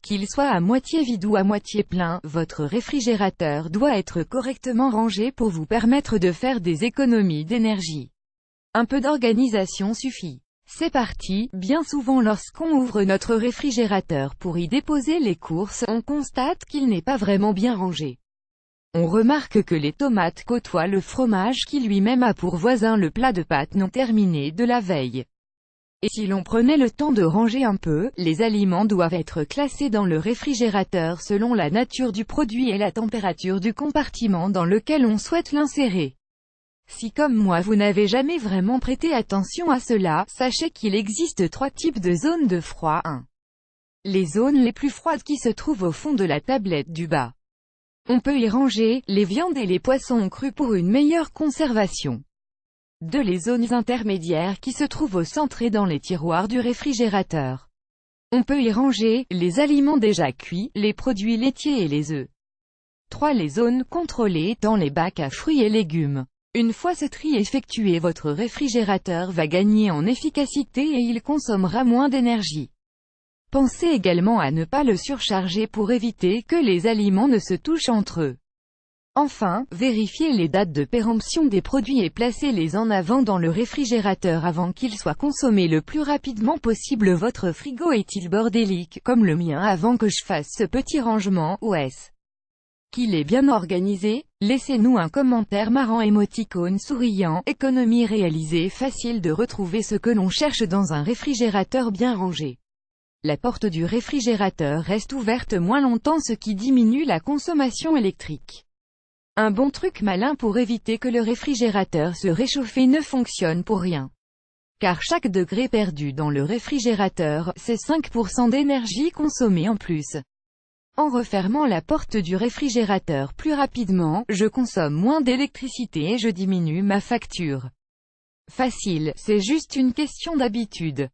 Qu'il soit à moitié vide ou à moitié plein, votre réfrigérateur doit être correctement rangé pour vous permettre de faire des économies d'énergie. Un peu d'organisation suffit. C'est parti. Bien souvent lorsqu'on ouvre notre réfrigérateur pour y déposer les courses, on constate qu'il n'est pas vraiment bien rangé. On remarque que les tomates côtoient le fromage qui lui-même a pour voisin le plat de pâtes non terminé de la veille. Et si l'on prenait le temps de ranger un peu, les aliments doivent être classés dans le réfrigérateur selon la nature du produit et la température du compartiment dans lequel on souhaite l'insérer. Si comme moi vous n'avez jamais vraiment prêté attention à cela, sachez qu'il existe 3 types de zones de froid. 1. Les zones les plus froides qui se trouvent au fond de la tablette du bas. On peut y ranger les viandes et les poissons crus pour une meilleure conservation. 2. Les zones intermédiaires qui se trouvent au centre et dans les tiroirs du réfrigérateur. On peut y ranger les aliments déjà cuits, les produits laitiers et les œufs. 3. Les zones contrôlées dans les bacs à fruits et légumes. Une fois ce tri effectué, votre réfrigérateur va gagner en efficacité et il consommera moins d'énergie. Pensez également à ne pas le surcharger pour éviter que les aliments ne se touchent entre eux. Enfin, vérifiez les dates de péremption des produits et placez-les en avant dans le réfrigérateur avant qu'ils soient consommés le plus rapidement possible. Votre frigo est-il bordélique, comme le mien avant que je fasse ce petit rangement, ou est-ce qu'il est bien organisé? Laissez-nous un commentaire marrant, émoticône souriant. Économie réalisée, facile de retrouver ce que l'on cherche dans un réfrigérateur bien rangé. La porte du réfrigérateur reste ouverte moins longtemps, ce qui diminue la consommation électrique. Un bon truc malin pour éviter que le réfrigérateur se réchauffe ne fonctionne pour rien. Car chaque degré perdu dans le réfrigérateur, c'est 5% d'énergie consommée en plus. En refermant la porte du réfrigérateur plus rapidement, je consomme moins d'électricité et je diminue ma facture. Facile, c'est juste une question d'habitude.